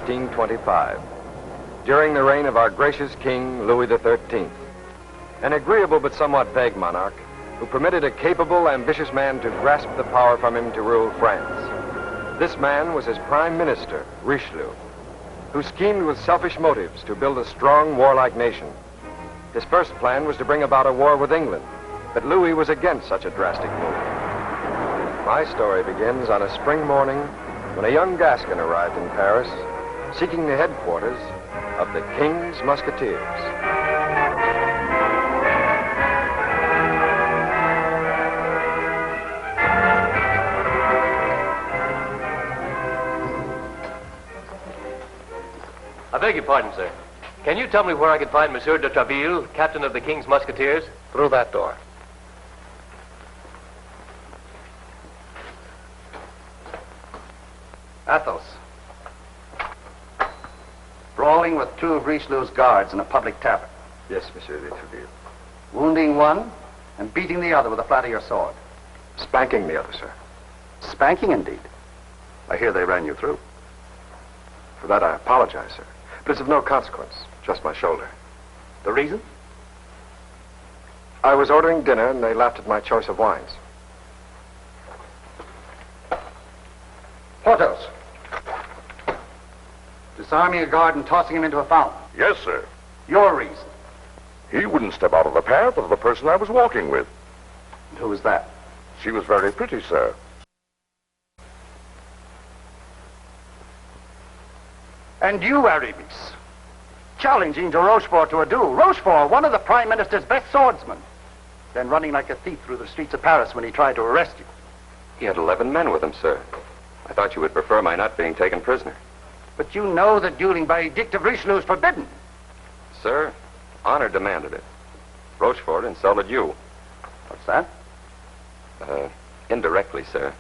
1625, during the reign of our gracious King, Louis XIII, an agreeable but somewhat vague monarch who permitted a capable, ambitious man to grasp the power from him to rule France. This man was his prime minister, Richelieu, who schemed with selfish motives to build a strong, warlike nation. His first plan was to bring about a war with England, but Louis was against such a drastic move. My story begins on a spring morning when a young Gascon arrived in Paris, seeking the headquarters of the King's Musketeers. I beg your pardon, sir. Can you tell me where I can find Monsieur de Treville, captain of the King's Musketeers? Through that door. Athos. Brawling with two of Richelieu's guards in a public tavern. Yes, Monsieur de Treville. Wounding one and beating the other with the flat of your sword. Spanking the other, sir. Spanking, indeed. I hear they ran you through. For that I apologize, sir. But it's of no consequence. Just my shoulder. The reason? I was ordering dinner and they laughed at my choice of wines. Porthos. Disarming a guard and tossing him into a fountain. Yes, sir. Your reason. He wouldn't step out of the path of the person I was walking with. And who was that? She was very pretty, sir. And you, Aramis, challenging de Rochefort to a duel. Rochefort, one of the Prime Minister's best swordsmen. Then running like a thief through the streets of Paris when he tried to arrest you. He had 11 men with him, sir. I thought you would prefer my not being taken prisoner. But you know that dueling by edict of Richelieu is forbidden. Sir, honor demanded it. Rochefort insulted you. What's that? Indirectly, sir.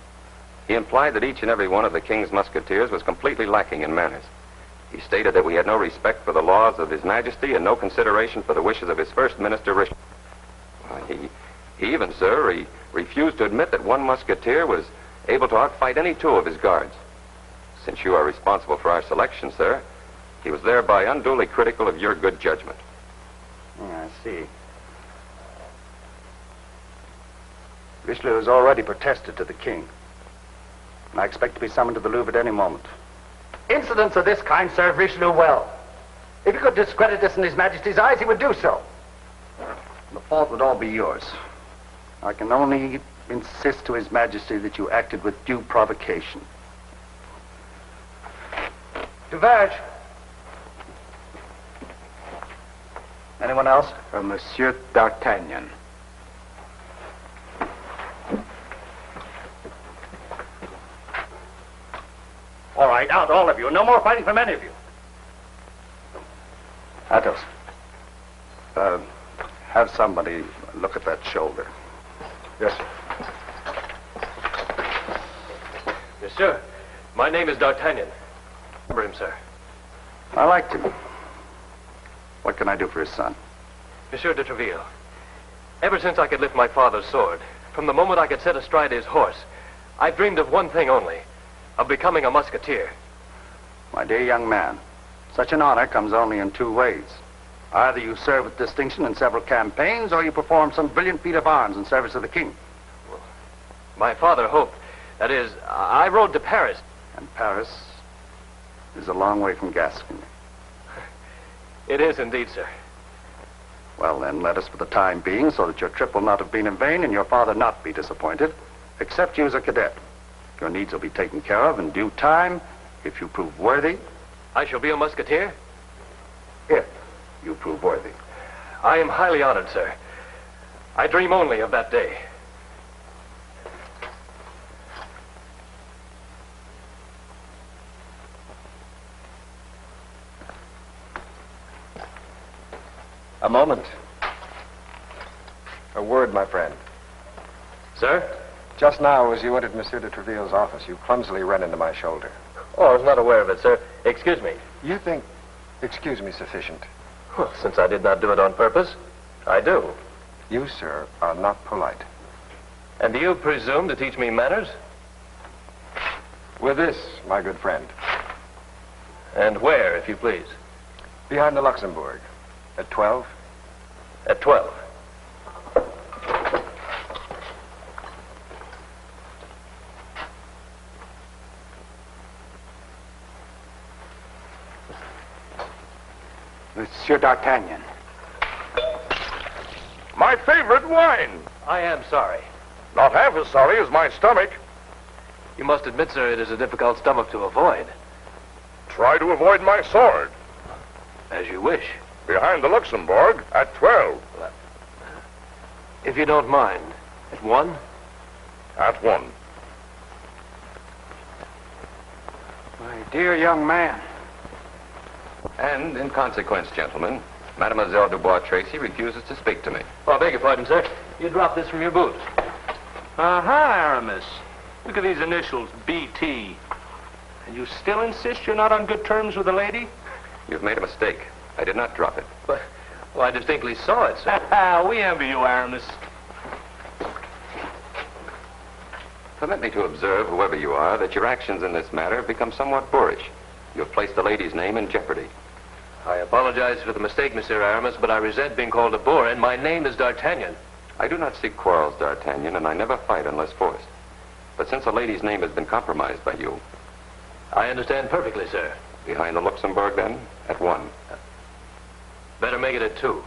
He implied that each and every one of the King's Musketeers was completely lacking in manners. He stated that we had no respect for the laws of His Majesty and no consideration for the wishes of his First Minister, Richelieu. He even, sir, refused to admit that one musketeer was able to outfight any two of his guards. Since you are responsible for our selection, sir, he was thereby unduly critical of your good judgment. I see. Richelieu has already protested to the king. And I expect to be summoned to the Louvre at any moment. Incidents of this kind serve Richelieu well. If he could discredit us in His Majesty's eyes, he would do so. The fault would all be yours. I can only insist to His Majesty that you acted with due provocation. Duverge. Anyone else? For Monsieur d'Artagnan. All right, out, all of you. No more fighting from any of you. Athos. Have somebody look at that shoulder. Yes, sir. Monsieur, my name is D'Artagnan. Remember him, sir. I liked him. What can I do for his son? Monsieur de Treville, ever since I could lift my father's sword, from the moment I could sit astride his horse, I've dreamed of one thing only, of becoming a musketeer. My dear young man, such an honor comes only in two ways. Either you serve with distinction in several campaigns, or you perform some brilliant feat of arms in service of the king. Well, my father hoped. That is, I rode to Paris. And Paris is a long way from Gascony. It is indeed, sir. Well, then, let us for the time being, so that your trip will not have been in vain and your father not be disappointed, accept you as a cadet. Your needs will be taken care of in due time, if you prove worthy. I shall be a musketeer? If you prove worthy. I am highly honored, sir. I dream only of that day. A moment. A word, my friend. Sir? Just now, as you entered Monsieur de Treville's office, you clumsily ran into my shoulder. Oh, I was not aware of it, sir. Excuse me. You think excuse me sufficient? Well, since I did not do it on purpose, I do. You, sir, are not polite. And do you presume to teach me manners? With this, my good friend. And where, if you please? Behind the Luxembourg. At 12? At 12. Monsieur D'Artagnan. My favorite wine. I am sorry. Not half as sorry as my stomach. You must admit, sir, it is a difficult stomach to avoid. Try to avoid my sword. As you wish. Behind the Luxembourg at 12. If you don't mind. At 1? At 1. My dear young man. And in consequence, gentlemen, Mademoiselle Dubois Tracy refuses to speak to me. Oh, I beg your pardon, sir. You dropped this from your boot. Aramis. Look at these initials, BT. And you still insist you're not on good terms with the lady? You've made a mistake. I did not drop it. But, well, I distinctly saw it, sir. We envy you, Aramis. Permit me to observe, whoever you are, that your actions in this matter have become somewhat boorish. You have placed the lady's name in jeopardy. I apologize for the mistake, Monsieur Aramis, but I resent being called a boor, and my name is D'Artagnan. I do not seek quarrels, D'Artagnan, and I never fight unless forced. But since a lady's name has been compromised by you... I understand perfectly, sir. Behind the Luxembourg, then, at 1. Better make it at 2.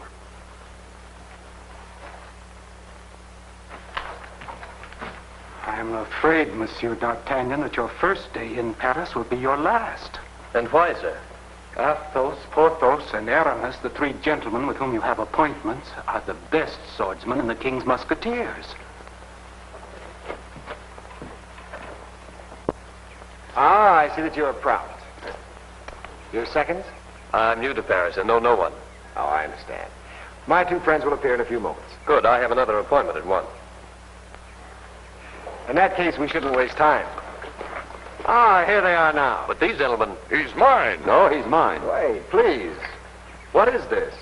I'm afraid, Monsieur D'Artagnan, that your first day in Paris will be your last. And why, sir? Athos, Porthos, and Aramis, the 3 gentlemen with whom you have appointments, are the best swordsmen in the King's Musketeers. Ah, I see that you're proud. Your seconds? I'm new to Paris and know no one. Oh, I understand. My 2 friends will appear in a few moments. Good. I have another appointment at 1. In that case, we shouldn't waste time. Ah, here they are now. But these gentlemen... He's mine. No, he's mine. Wait, please. What is this?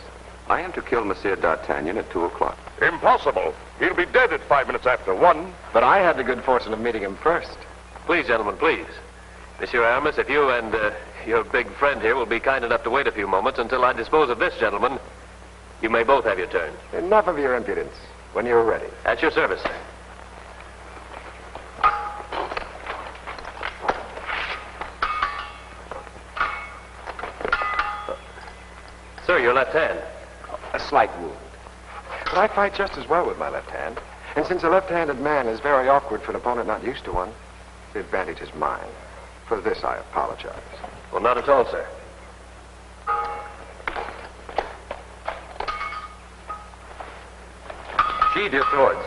I am to kill Monsieur D'Artagnan at 2 o'clock. Impossible. He'll be dead at 5 minutes after 1. But I had the good fortune of meeting him first. Please, gentlemen, please. Monsieur Aramis, if you and your big friend here will be kind enough to wait a few moments until I dispose of this gentleman, you may both have your turn. Enough of your impudence. When you're ready. At your service, sir. Sir, your left hand. A slight wound. But I fight just as well with my left hand. And since a left-handed man is very awkward for an opponent not used to one, the advantage is mine. For this, I apologize. Well, not at all, sir. Sheathe your swords.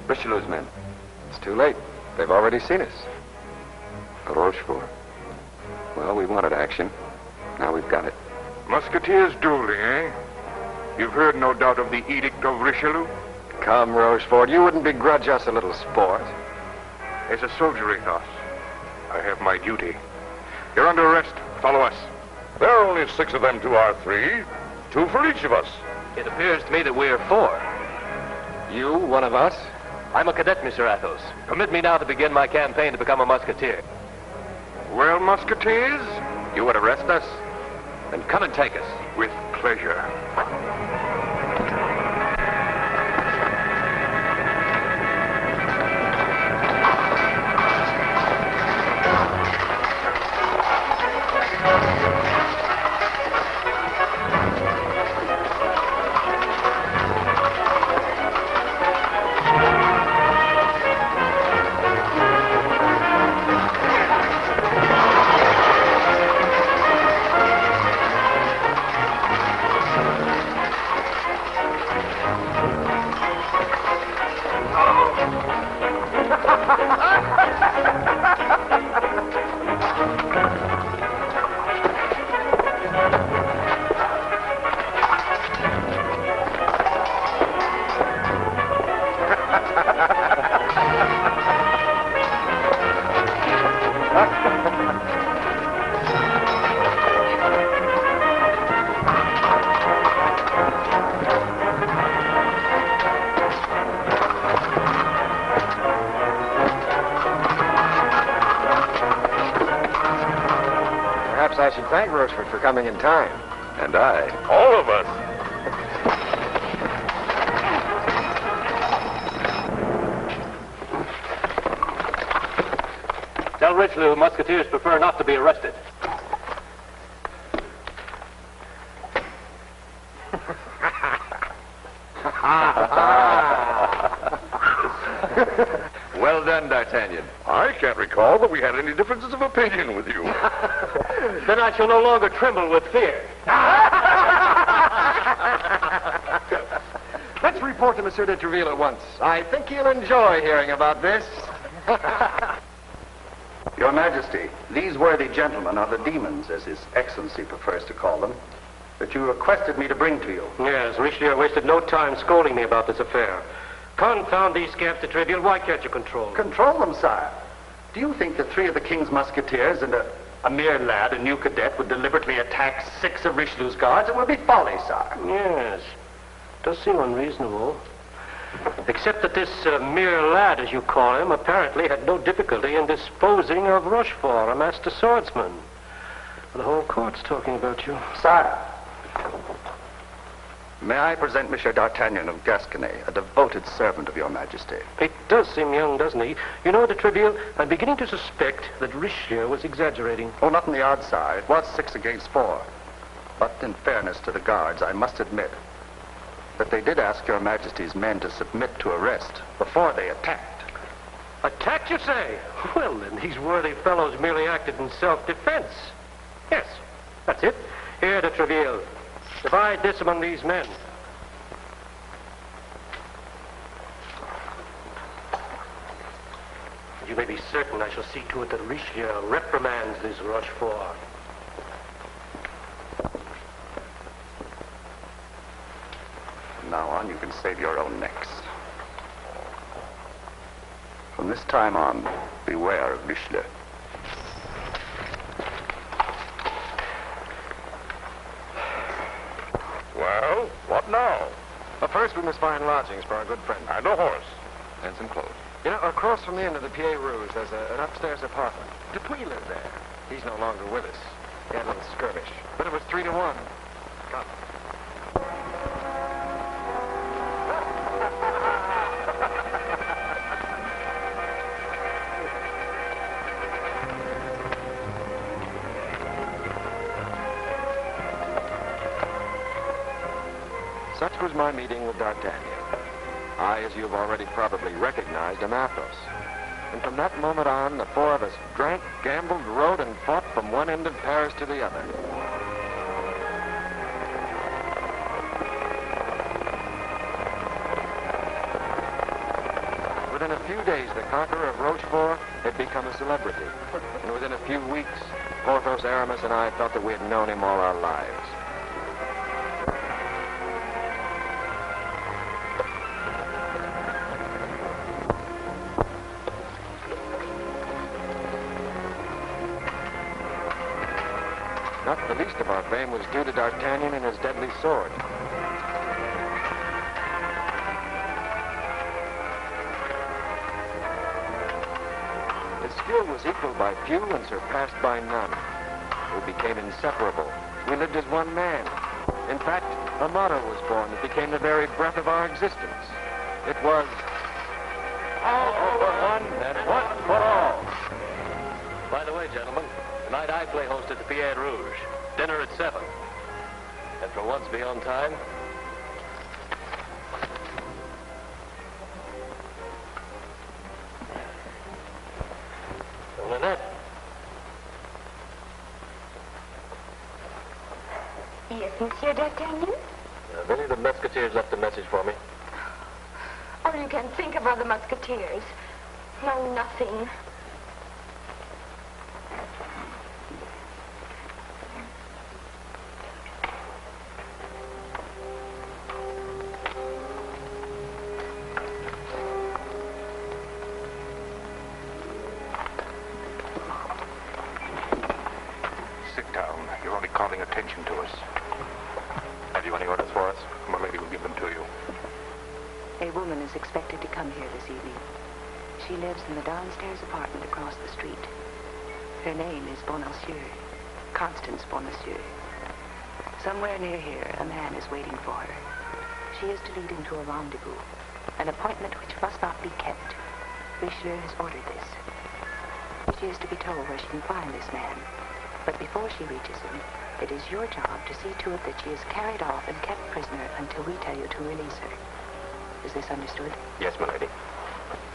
Richelieu's men. It's too late. They've already seen us. Rochefort. Well, we wanted action. Now we've got it. Musketeers dueling, eh? You've heard, no doubt, of the Edict of Richelieu? Come, Rochefort, you wouldn't begrudge us a little sport. As a soldier, Athos, I have my duty. You're under arrest. Follow us. There are only 6 of them to our 3. 2 for each of us. It appears to me that we're 4. You, one of us? I'm a cadet, Monsieur Athos. Permit me now to begin my campaign to become a musketeer. Well, Musketeers, You would arrest us? Then come and take us. with pleasure. coming in time. And I. All of us. Tell Richelieu Musketeers prefer not to be arrested. Well done, D'Artagnan. I can't recall that we had any differences of opinion with you. Then I shall no longer tremble with fear. Let's report to Monsieur de Treville at once. I think he'll enjoy hearing about this. Your Majesty, these worthy gentlemen are the demons, as His Excellency prefers to call them, that you requested me to bring to you. Yes, Richelieu wasted no time scolding me about this affair. Confound these scamps de Treville. Why can't you control them? Control them, sire. Do you think that 3 of the King's Musketeers and a mere lad, a new cadet, would deliberately attack 6 of Richelieu's guards? It would be folly, sire. Yes. Does seem unreasonable. Except that this mere lad, as you call him, apparently had no difficulty in disposing of Rochefort, a master swordsman. The whole court's talking about you. Sire, may I present Monsieur D'Artagnan of Gascony, a devoted servant of your Majesty? It does seem young, doesn't he? You know, de Treville, I'm beginning to suspect that Richelieu was exaggerating. Oh, not in the odds, sire. It was 6 against 4. But in fairness to the guards, I must admit that they did ask your Majesty's men to submit to arrest before they attacked. Attacked, you say? Well, then these worthy fellows merely acted in self-defense. Yes, that's it. Here, de Treville, divide this among these men. You may be certain I shall see to it that Richelieu reprimands this Rochefort. From now on, you can save your own necks. From this time on, beware of Richelieu. Well, what now? But first, we must find lodgings for our good friend. And a horse. And some clothes. You know, across from the end of the Pied Rouge, there's an upstairs apartment. Dupuis lived there. He's no longer with us. He had a little skirmish. But it was 3-1. Come. Such was my meeting with D'Artagnan. I, as you've already probably recognized, am Athos. And from that moment on, the 4 of us drank, gambled, rode, and fought from one end of Paris to the other. Within a few days, the conqueror of Rochefort had become a celebrity. And within a few weeks, Porthos, Aramis, and I thought that we had known him all our lives. Not the least of our fame was due to D'Artagnan and his deadly sword. His skill was equaled by few and surpassed by none. We became inseparable. We lived as one man. In fact, a motto was born that became the very breath of our existence. It was, all for one and one for all. By the way, gentlemen, tonight I play host at the Pied Rouge. Dinner at 7. And for once be on time. Lynette. Yes, Monsieur D'Artagnan? Have any of the Musketeers left a message for me? All you can think of are the Musketeers. No, nothing. Sit down. You're only calling attention to us. Have you any orders for us? My lady will give them to you. A woman is expected to come here this evening. She lives in the downstairs apartment across the street. Her name is Bonacieux, Constance Bonacieux. Somewhere near here, a man is waiting for her. She is to lead him to a rendezvous, an appointment which must not be kept. Richelieu has ordered this. She is to be told where she can find this man. But before she reaches him, it is your job to see to it that she is carried off and kept prisoner until we tell you to release her. Is this understood? Yes, my lady.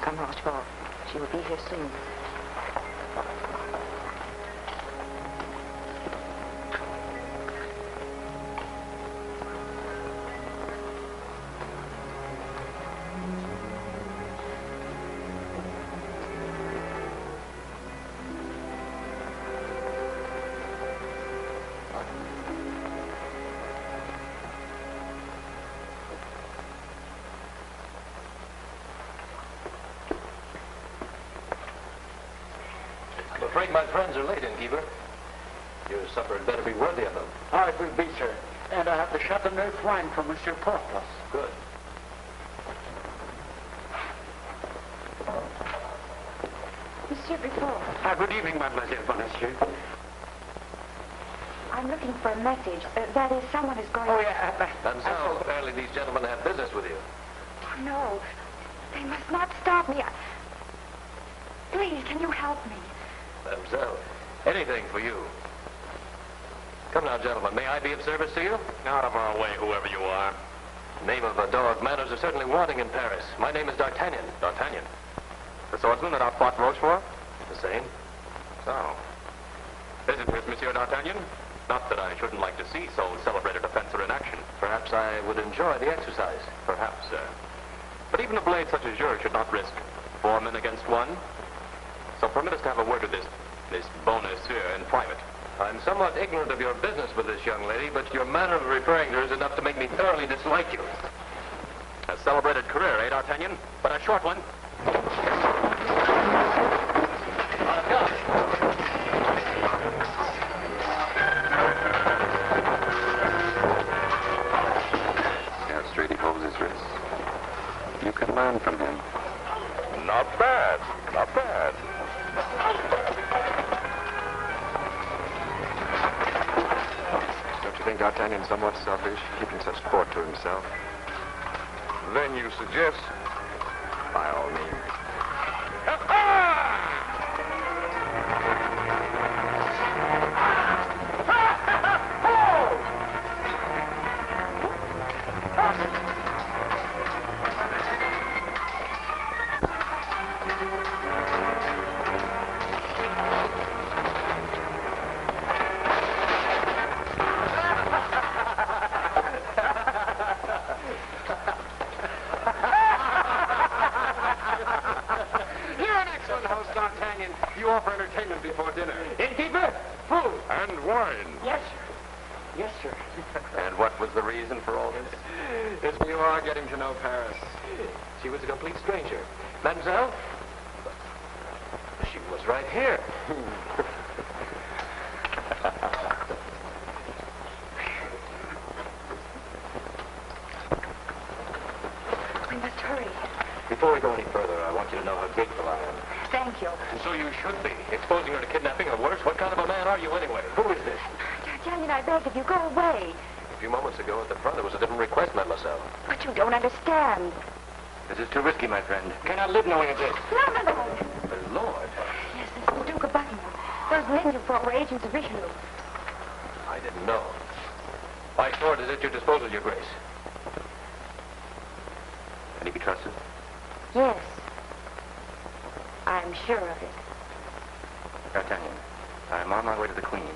Come, Rochefort. She will be here soon. I'm afraid my friends are late, innkeeper. Your supper had better be worthy of them. Oh, it will be, sir. And I have the Chateauneuf wine from Monsieur Porthos. Good. Monsieur Before, Good evening, Mademoiselle Bonacieux. I'm looking for a message. That is, someone is going... Oh, yeah. Mademoiselle, apparently these gentlemen have business with you. Oh, no. They must not stop me. Please, can you help me? Mademoiselle, anything for you. Come now, gentlemen, may I be of service to you? Out of our way, whoever you are. Name of a dog, manners are certainly wanting in Paris. My name is D'Artagnan. D'Artagnan. The swordsman that outfought Rochefort? The same. So. Visitors, Monsieur D'Artagnan? Not that I shouldn't like to see so celebrated a fencer in action. Perhaps I would enjoy the exercise. Perhaps, sir. But even a blade such as yours should not risk 4 men against 1. So permit us to have a word with this Bonacieux in private. I'm somewhat ignorant of your business with this young lady, but your manner of referring to her is enough to make me thoroughly dislike you. A celebrated career, eh, D'Artagnan? But a short one. How straight he holds his wrist. You can learn from him. Not bad. Not bad. Don't you think D'Artagnan's somewhat selfish, keeping such sport to himself? Then you suggest... By all means. You offer entertainment before dinner. Innkeeper, food. And wine. Yes, sir. Yes, sir. And what was the reason for all this? Yes, you are getting to know Paris. She was a complete stranger. Mademoiselle? She was right here. We must hurry. Before we go any further, I want you to know how grateful I am. Thank you. And so you should be. Exposing her to kidnapping or worse. What kind of a man are you anyway? Who is this? D'Artagnan, I beg of you, go away. A few moments ago at the front, there was a different request, mademoiselle. But you don't understand. This is too risky, my friend. Cannot live knowing of this. No. My lord. Yes, this is the Duke of Buckingham. Those men you fought were agents of Richelieu. I didn't know. My sword is at your disposal, your grace. Can he be trusted? Yes. I'm sure of it. D'Artagnan, I'm on my way to the Queen.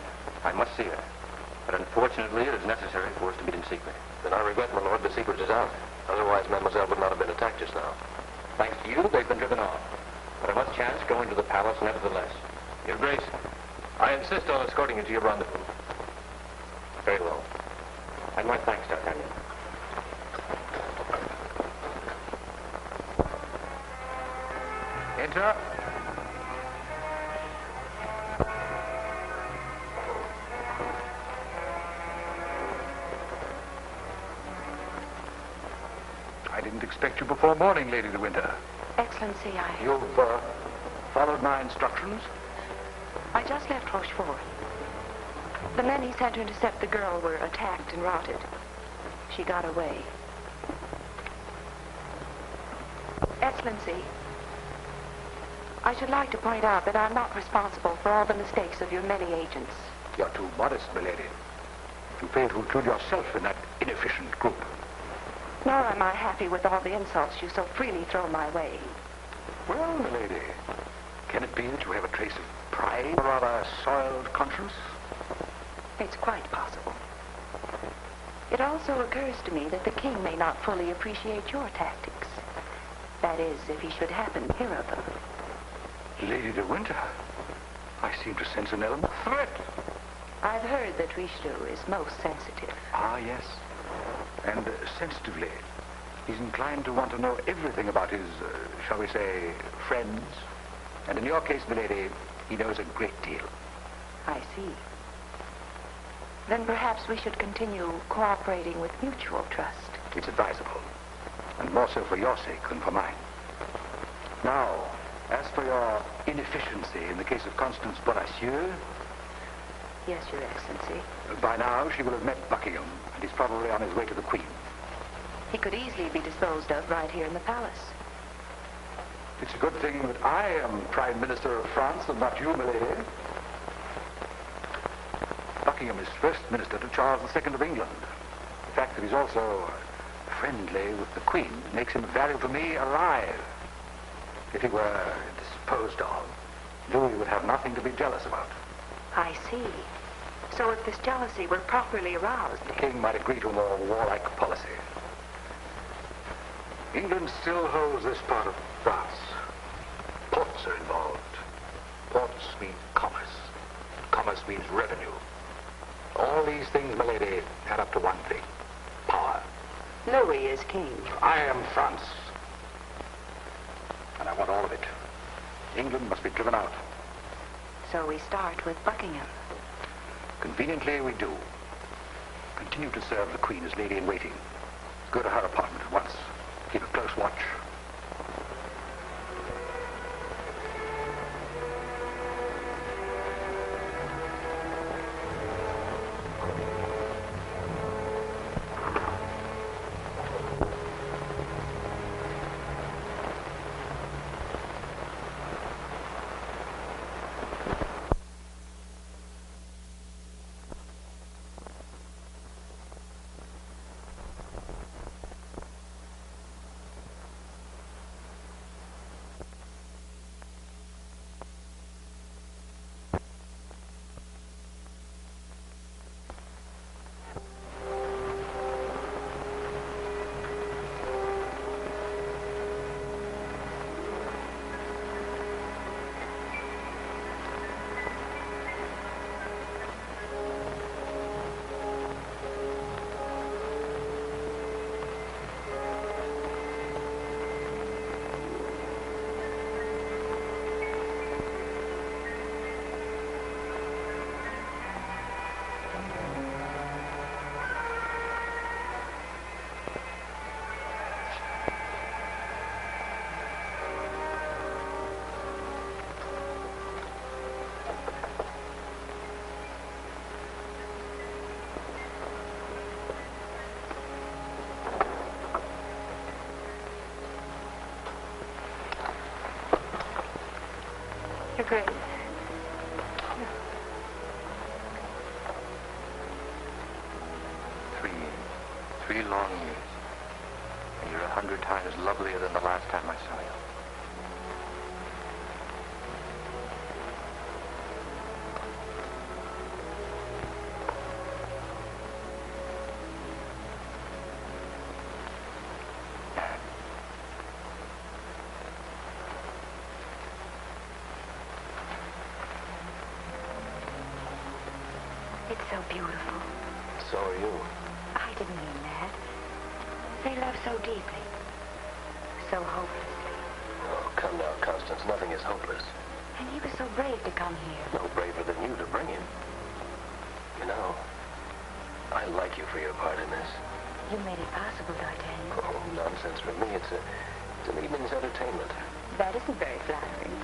I must see her. But unfortunately, it is necessary for us to meet in secret. Then I regret, my lord, the secret is out. Otherwise, mademoiselle would not have been attacked just now. Thanks to you, they've been driven off. But I must chance going to the palace nevertheless. Your grace, I insist on escorting you to your rendezvous. Very well. And my thanks, D'Artagnan. Enter. I didn't expect you before morning, Lady de Winter. Excellency, You've followed my instructions? I just left Rochefort. The men he sent to intercept the girl were attacked and routed. She got away. Excellency, I should like to point out that I'm not responsible for all the mistakes of your many agents. You're too modest, milady. You fail to include yourself in that inefficient group. Nor am I happy with all the insults you so freely throw my way. Well, milady, can it be that you have a trace of pride or rather soiled conscience? It's quite possible. It also occurs to me that the king may not fully appreciate your tactics. That is, if he should happen to hear of them. Lady de Winter, I seem to sense an element of threat. I've heard that Richelieu is most sensitive. Ah, yes. And sensitively, he's inclined to want to know everything about his, shall we say, friends. And in your case, milady, he knows a great deal. I see. Then perhaps we should continue cooperating with mutual trust. It's advisable. And more so for your sake than for mine. Now, as for your inefficiency in the case of Constance Bonacieux... Yes, Your Excellency. By now, she will have met Buckingham, and he's probably on his way to the Queen. He could easily be disposed of right here in the palace. It's a good thing that I am Prime Minister of France and not you, milady. Buckingham is First Minister to Charles II of England. The fact that he's also friendly with the Queen makes him value to me alive. If he were disposed of, Louis would have nothing to be jealous about. I see. So if this jealousy were properly aroused... The king might agree to a more warlike policy. England still holds this part of France. Ports are involved. Ports mean commerce. Commerce means revenue. All these things, milady, add up to one thing. Power. Louis is king. I am France. And I want all of it. England must be driven out. So we start with Buckingham. Conveniently, we do. Continue to serve the Queen as lady-in-waiting. Go to her apartment at once. Keep a close watch. You're great. Three long years. And you're 100 times lovelier than the last time I saw you. It's so beautiful. So are you. I didn't mean that. They love so deeply. So hopelessly. Oh, come now, Constance. Nothing is hopeless. And he was so brave to come here. No braver than you to bring him. You know, I like you for your part in this. You made it possible, D'Artagnan. Oh, nonsense from me. It's an evening's entertainment. That isn't very flattering.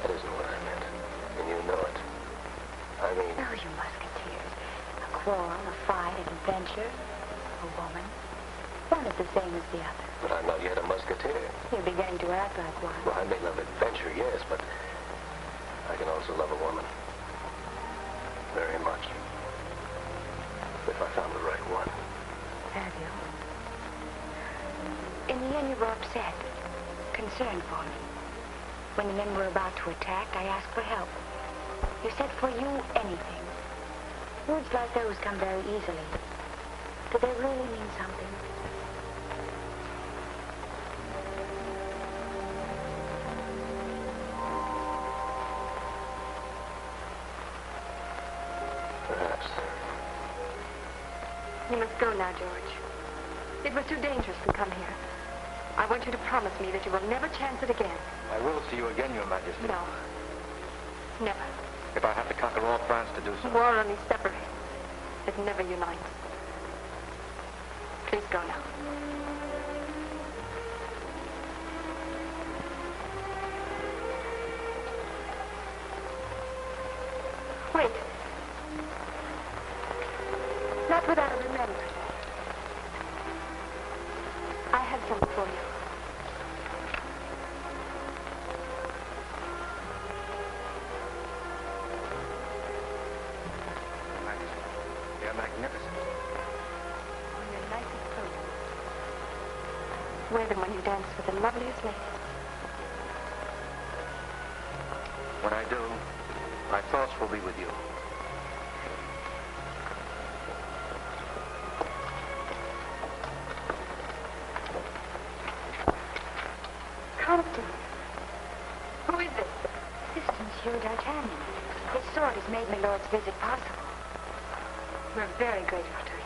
That isn't what I meant. And you know it. I mean... Oh, you musketeer. musketeers. A quarrel, a fight, an adventure, a woman. One is the same as the other. But I'm not yet a musketeer. You're beginning to act like one. Well, I may love adventure, yes, but I can also love a woman. Very much. If I found the right one. Have you? In the end, you were upset, concerned for me. When the men were about to attack, I asked for help. You said for you, anything. Words like those come very easily. Do they really mean something? Perhaps. You must go now, George. It was too dangerous to come here. I want you to promise me that you will never chance it again. I will see you again, Your Majesty. No. Never. If I have to conquer all France to do so. War only separates. It never unites. Please go now. Wait. Not without a remembrance. I have something for you. They're magnificent. On your nicest coat. Wear them when you dance with the loveliest lady. When I do, my thoughts will be with you. Constance. Who is this? This is Monsieur D'Artagnan. His sword has made my lord's visit possible. We're very grateful to you.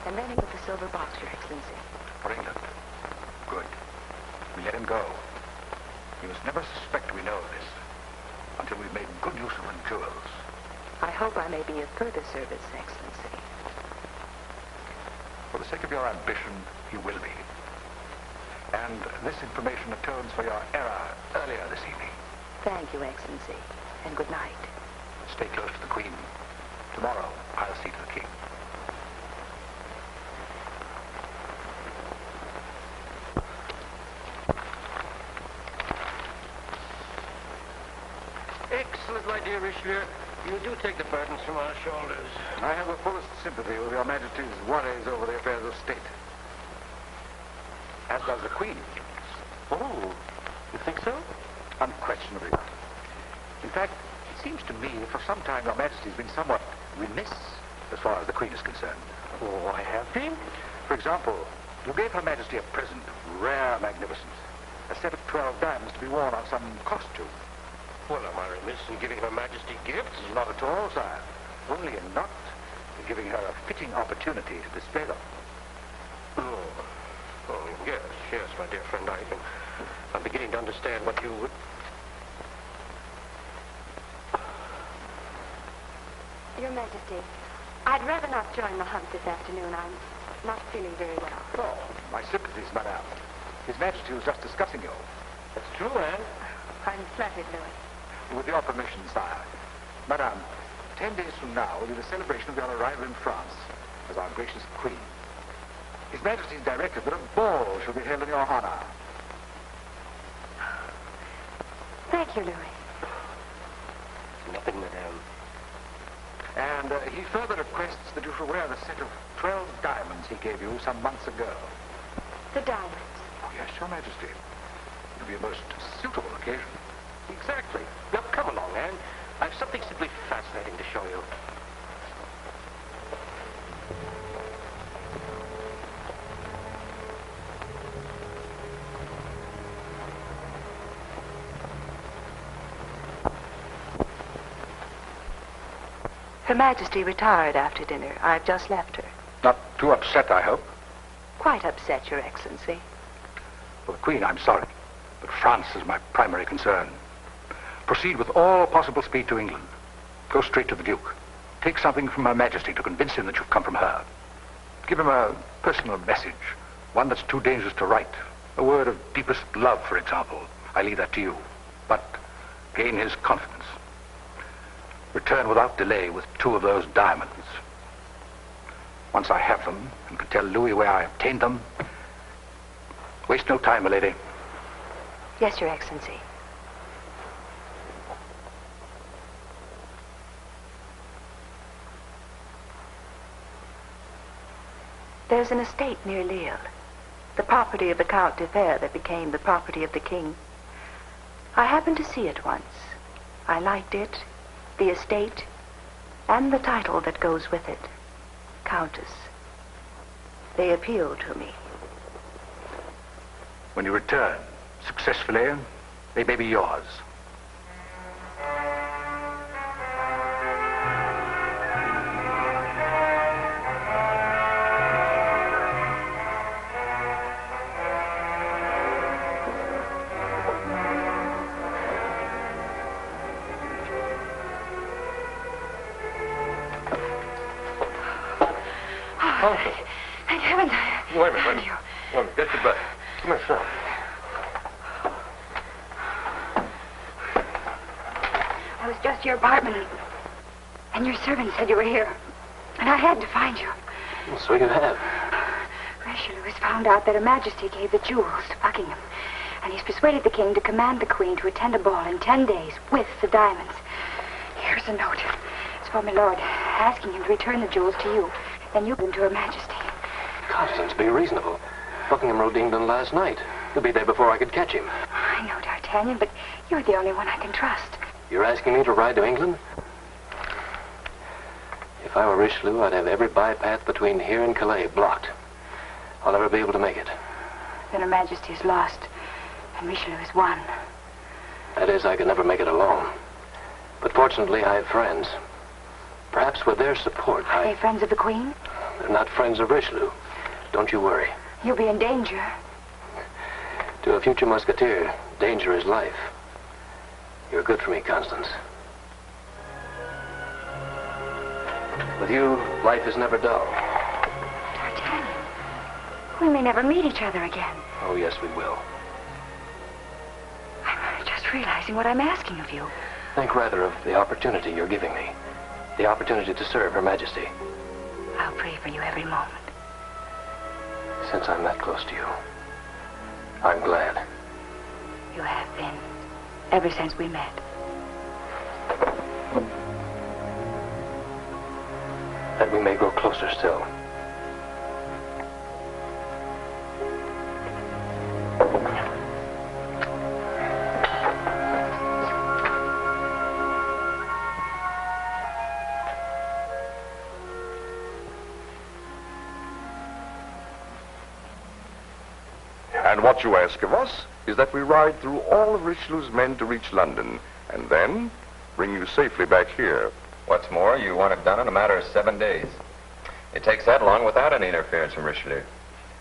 And then with the silver box, Your Excellency. For England. Good. We let him go. He must never suspect we know this until we've made good use of the jewels. I hope I may be of further service, Excellency. For the sake of your ambition, he will be. And this information atones for your error earlier this evening. Thank you, Excellency. And good night. Stay close to the Queen. Tomorrow, I'll see to the King. Excellent, my dear Richelieu. You do take the burdens from our shoulders. I have the fullest sympathy with Your Majesty's worries over the affairs of state. As does the Queen. Oh, you think so? Unquestionably. In fact, it seems to me that for some time Your Majesty's been somewhat remiss as far as the Queen is concerned. Oh, I have been? For example, you gave Her Majesty a present of rare magnificence. A set of 12 diamonds to be worn on some costume. Well, am I remiss in giving Her Majesty gifts? Not at all, sire. Only in not giving her a fitting opportunity to display them. Oh, yes, my dear friend. I'm beginning to understand what you would... Your Majesty, I'd rather not join the hunt this afternoon. I'm not feeling very well. Oh, my sympathies, madame. His Majesty was just discussing you. That's true, Anne. I'm flattered, Louis. With your permission, sire. Madame, 10 days from now will be the celebration of your arrival in France as our gracious Queen. His Majesty's directed that a ball shall be held in your honor. Thank you, Louis. Nothing, madame. And he further requests that you shall wear the set of 12 diamonds he gave you some months ago. The diamonds. Oh, yes, Your Majesty. It will be a most suitable occasion. Exactly. Now, come along, Anne. I have something simply fascinating to show you. Her Majesty retired after dinner. I've just left her. Not too upset, I hope. Quite upset, Your Excellency. For the Queen, I'm sorry. But France is my primary concern. Proceed with all possible speed to England. Go straight to the Duke. Take something from Her Majesty to convince him that you've come from her. Give him a personal message. One that's too dangerous to write. A word of deepest love, for example. I leave that to you. But gain his confidence. Return without delay with 2 of those diamonds. Once I have them and can tell Louis where I obtained them, waste no time, milady. Yes, Your Excellency. There's an estate near Lille, the property of the Count de Fer that became the property of the king. I happened to see it once. I liked it, the estate, and the title that goes with it, Countess. They appeal to me. When you return successfully, they may be yours. Thank heavens. Wait a minute. Get your butt. Come here, son. I was just at your apartment, and your servant said you were here. And I had to find you. Well, so you have. Richelieu has found out that Her Majesty gave the jewels to Buckingham. And he's persuaded the king to command the Queen to attend a ball in 10 days with the diamonds. Here's a note. It's for my lord, asking him to return the jewels to you. Then you give them to Her Majesty. Constance, be reasonable. Buckingham rode to England last night. He'll be there before I could catch him. I know, D'Artagnan, but you're the only one I can trust. You're asking me to ride to England? If I were Richelieu, I'd have every bypath between here and Calais blocked. I'll never be able to make it. Then Her Majesty is lost, and Richelieu is won. That is, I could never make it alone. But fortunately, I have friends. Perhaps with their support, Are they friends of the Queen? They're not friends of Richelieu. Don't you worry. You'll be in danger. To a future musketeer, danger is life. You're good for me, Constance. With you, life is never dull. D'Artagnan, we may never meet each other again. Oh, yes, we will. I'm just realizing what I'm asking of you. Think rather of the opportunity you're giving me. The opportunity to serve Her Majesty. I'll pray for you every moment. Since I'm that close to you, I'm glad. You have been, ever since we met. That we may grow closer still. And what you ask of us is that we ride through all of Richelieu's men to reach London, and then bring you safely back here. What's more, you want it done in a matter of 7 days. It takes that long without any interference from Richelieu.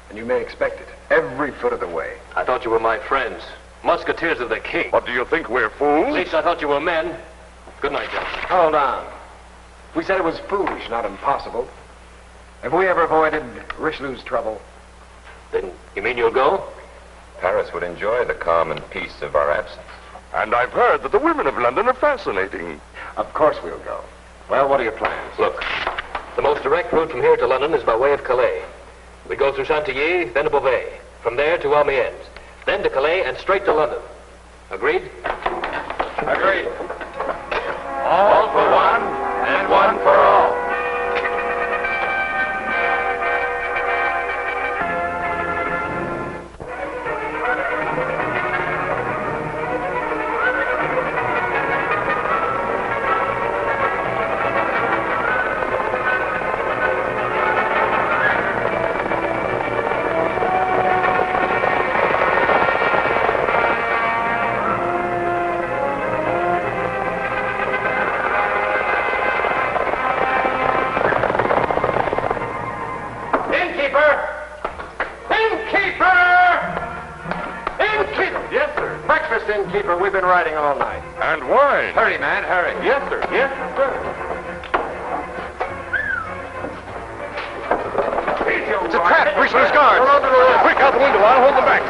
And you may expect it, every foot of the way. I thought you were my friends. Musketeers of the king. What, do you think we're fools? At least I thought you were men. Good night, gentlemen. Hold on. We said it was foolish, not impossible. Have we ever avoided Richelieu's trouble? Then you mean you'll go? Paris would enjoy the calm and peace of our absence. And I've heard that the women of London are fascinating. Of course we'll go. Well, what are your plans? Look, the most direct route from here to London is by way of Calais. We go through Chantilly, then to Beauvais. From there to Amiens. Then to Calais and straight to London. Agreed? Agreed. All for one, and one for all. breakfast, innkeeper. We've been riding all night. And why? Hurry, man, hurry. Yes, sir. Yes, sir. It's a trap. Richelieu's guards. Quick, out the window. I'll hold them back.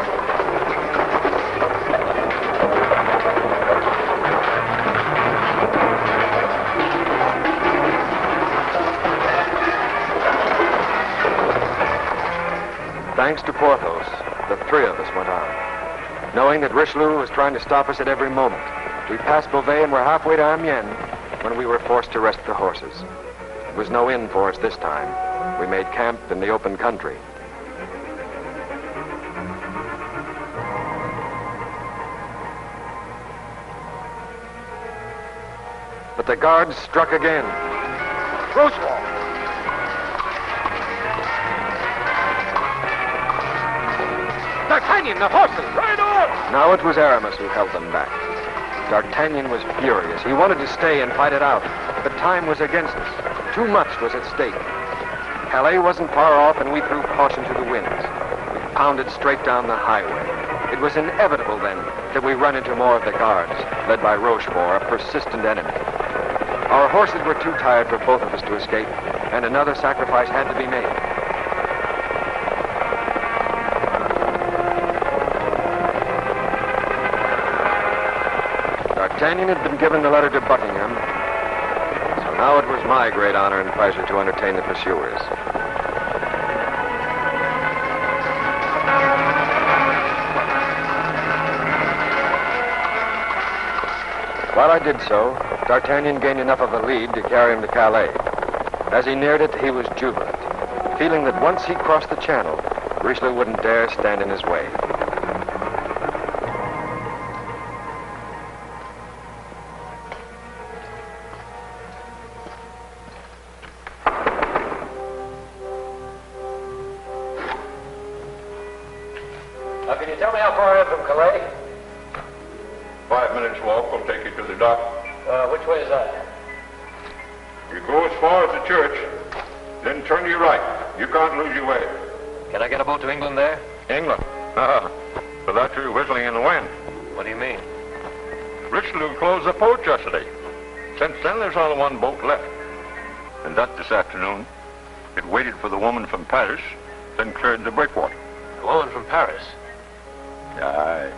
Thanks to Porthos, the three of us went on. Knowing that Richelieu was trying to stop us at every moment, we passed Beauvais and were halfway to Amiens when we were forced to rest the horses. It was no inn for us this time. We made camp in the open country. But the guards struck again. Rochefort! D'Artagnan, the horses! Ride on! Now it was Aramis who held them back. D'Artagnan was furious. He wanted to stay and fight it out, but time was against us. Too much was at stake. Calais wasn't far off, and we threw caution to the winds. We pounded straight down the highway. It was inevitable, then, that we run into more of the guards, led by Rochefort, a persistent enemy. Our horses were too tired for both of us to escape, and another sacrifice had to be made. D'Artagnan had been given the letter to Buckingham, so now it was my great honor and pleasure to entertain the pursuers. While I did so, D'Artagnan gained enough of a lead to carry him to Calais. As he neared it, he was jubilant, feeling that once he crossed the channel, Richelieu wouldn't dare stand in his way. Now, can you tell me how far I am from Calais? 5 minutes walk will take you to the dock. Which way is that? You go as far as the church, then turn to your right. You can't lose your way. Can I get a boat to England there? England? Without you whistling in the wind. What do you mean? Richelieu closed the port yesterday. Since then, there's only one boat left. And that this afternoon. It waited for the woman from Paris, then cleared the breakwater. A woman from Paris? Aye.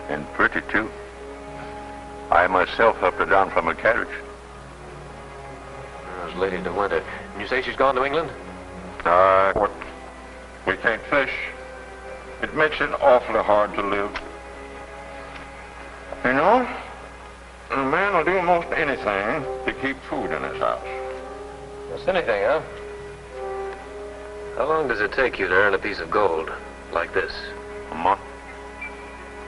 And pretty, too. I myself helped her down from her carriage. There's Lady de Winter. And you say she's gone to England? What? We can't fish. It makes it awfully hard to live. You know, a man will do almost anything to keep food in his house. Just anything, huh? How long does it take you to earn a piece of gold like this? A month.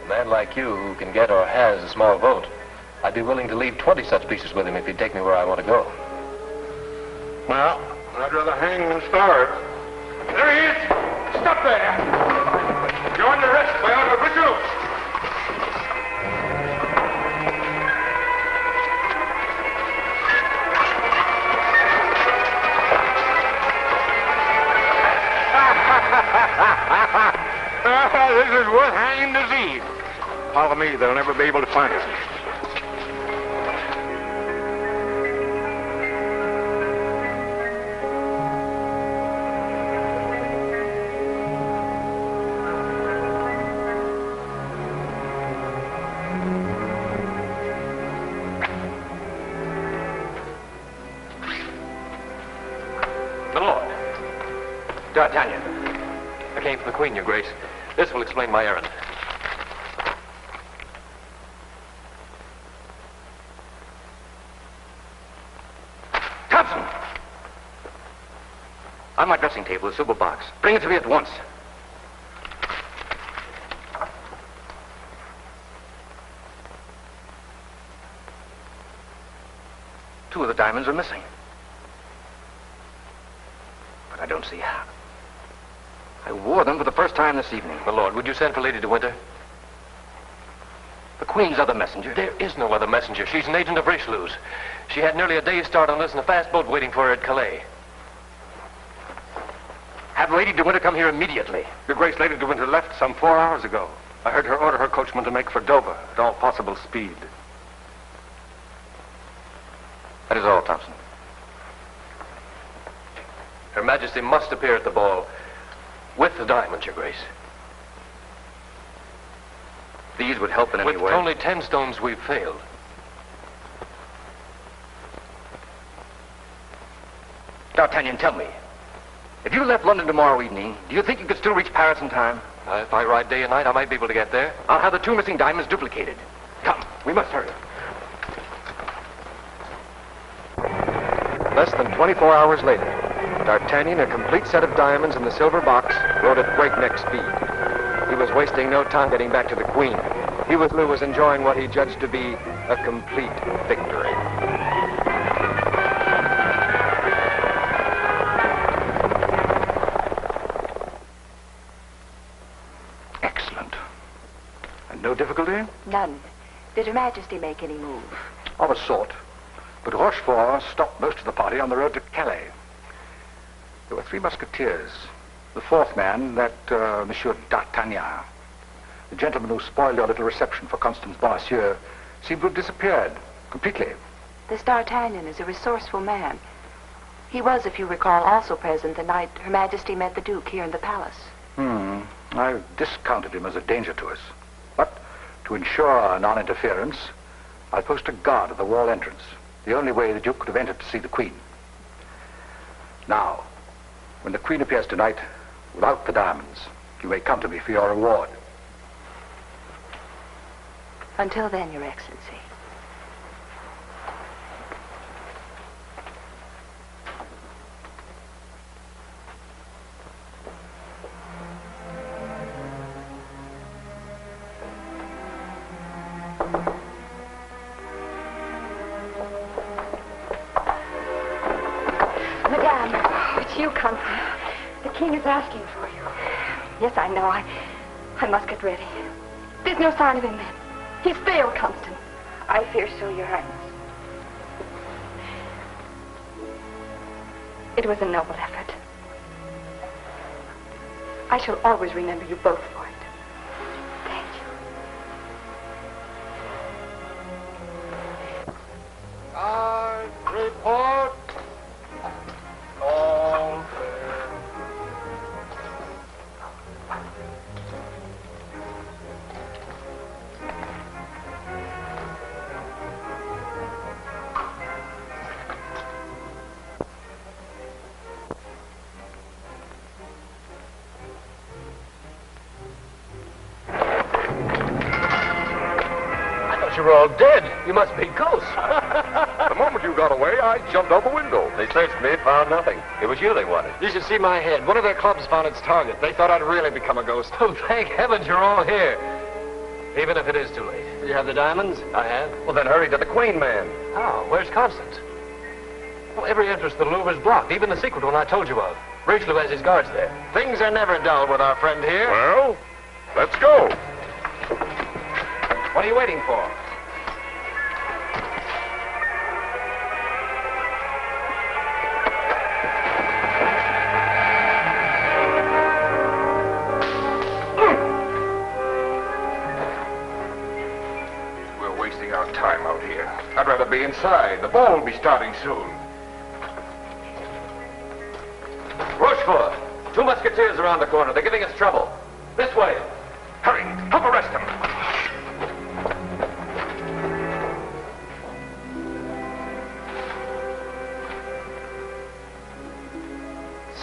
A man like you who can get or has a small boat, I'd be willing to leave 20 such pieces with him if he'd take me where I want to go. Well, I'd rather hang than starve. There he is! Stop there! You're under arrest by order of Richelieu. This is worth hanging to see. Follow me, they'll never be able to find us. My lord. D'Artagnan. I came from the Queen, Your Grace. This will explain my errand. Thompson! On my dressing table, a silver box. Bring it to me at once. Two of the diamonds are missing. But I don't see how. I wore them for the first time this evening. My lord, would you send for Lady de Winter? The Queen's other messenger. There is no other messenger. She's an agent of Richelieu's. She had nearly a day's start on us and a fast boat waiting for her at Calais. Have Lady de Winter come here immediately. Your Grace, Lady de Winter left some 4 hours ago. I heard her order her coachman to make for Dover at all possible speed. That is all, Thompson. Her Majesty must appear at the ball with the diamonds, Your Grace. These would help in any way. With only 10 stones, we've failed. D'Artagnan, tell me. If you left London tomorrow evening, do you think you could still reach Paris in time? If I ride day and night, I might be able to get there. I'll have the 2 missing diamonds duplicated. Come, we must hurry. Less than 24 hours later, D'Artagnan, a complete set of diamonds in the silver box, rode at breakneck speed. He was wasting no time getting back to the Queen. Lou was enjoying what he judged to be a complete victory. Excellent. And no difficulty? None. Did Her Majesty make any move? Of a sort. But Rochefort stopped most of the party on the road to Calais. There were 3 Musketeers. The 4th man, that Monsieur D'Artagnan. The gentleman who spoiled your little reception for Constance Bonacieux seemed to have disappeared completely. This D'Artagnan is a resourceful man. He was, if you recall, also present the night Her Majesty met the Duke here in the palace. I've discounted him as a danger to us. But to ensure non-interference, I'll post a guard at the wall entrance. The only way the Duke could have entered to see the Queen. Now, when the Queen appears tonight, without the diamonds, you may come to me for your reward. Until then, Your Excellency. Madame, it's you, Constance. The king is asking for you. Yes, I know. I must get ready. There's no sign of him then. He's failed, Constance. I fear so, Your Highness. It was a noble effort. I shall always remember you both for it. Thank you. I report all fair. You were all dead. You must be ghosts. The moment you got away, I jumped out the window. They searched me, found nothing. It was you they wanted. You should see my head. One of their clubs found its target. They thought I'd really become a ghost. Oh, thank heavens you're all here. Even if it is too late. You have the diamonds? I have. Well, then hurry to the Queen, man. How? Where's Constance? Well, every entrance to the Louvre is blocked, even the secret one I told you of. Richelieu has his guards there. Things are never dull with our friend here. Well, let's go. What are you waiting for? Time out here. I'd rather be inside. The ball will be starting soon. Rochefort! 2 Musketeers around the corner. They're giving us trouble. This way. Hurry! Help arrest them!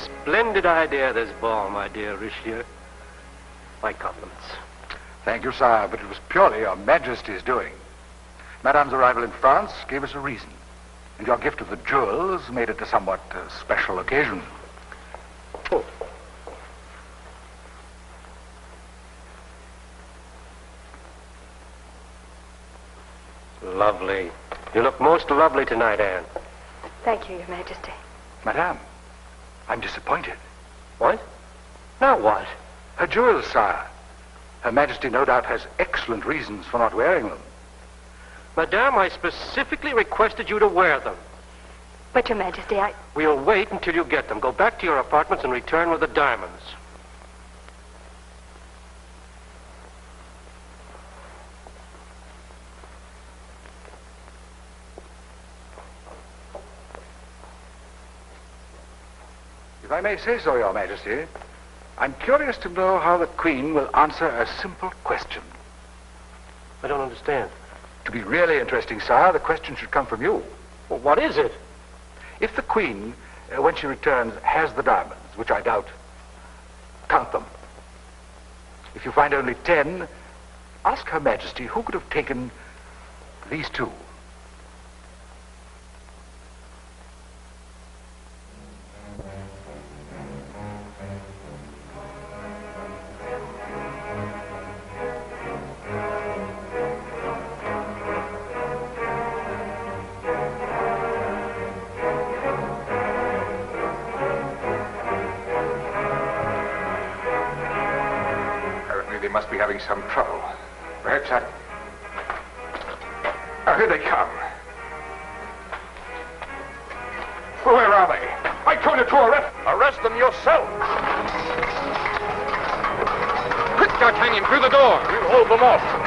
Splendid idea, this ball, my dear Richelieu. My compliments. Thank you, sire, but it was purely Your Majesty's doing. Madame's arrival in France gave us a reason, and your gift of the jewels made it a somewhat special occasion. Oh. Lovely. You look most lovely tonight, Anne. Thank you, Your Majesty. Madame, I'm disappointed. What? Now what? Her jewels, sire. Her Majesty no doubt has excellent reasons for not wearing them. Madame, I specifically requested you to wear them. But, Your Majesty, We'll wait until you get them. Go back to your apartments and return with the diamonds. If I may say so, Your Majesty, I'm curious to know how the Queen will answer a simple question. I don't understand. To be really interesting, sire, the question should come from you. Well, what is it? If the Queen, when she returns, has the diamonds, which I doubt, count them. If you find only 10, ask Her Majesty who could have taken these 2. They must be having some trouble. Perhaps I... Oh, here they come. Where are they? I told you to arrest... Arrest them yourself. Quick, D'Artagnan, through the door. You hold them off.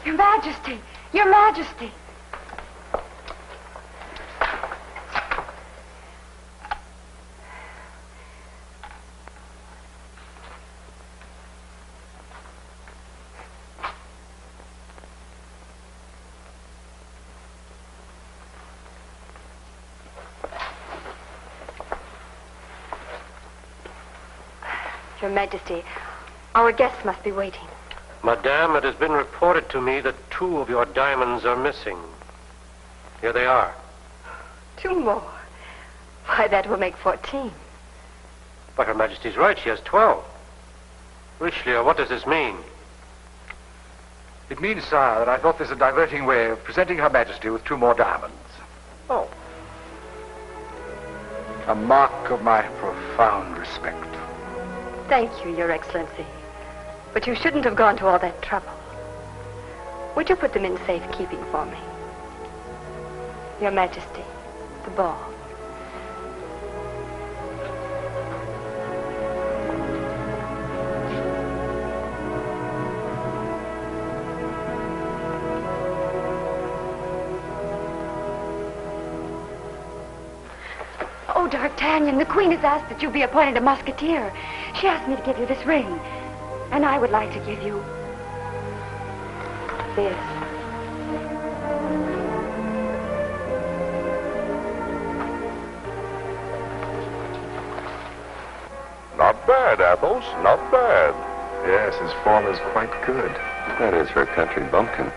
Your Majesty! Your Majesty! Your Majesty, our guests must be waiting. Madame, it has been reported to me that 2 of your diamonds are missing. Here they are. 2 more. Why, that will make 14. But Her Majesty's right. She has 12. Richelieu, what does this mean? It means, sire, that I thought this a diverting way of presenting Her Majesty with 2 more diamonds. Oh. A mark of my profound respect. Thank you, Your Excellency. But you shouldn't have gone to all that trouble. Would you put them in safekeeping for me? Your Majesty, the ball. Oh, D'Artagnan, the Queen has asked that you be appointed a musketeer. She asked me to give you this ring. And I would like to give you this. Not bad, Athos. Not bad. Yes, his form is quite good. That is for a country bumpkin.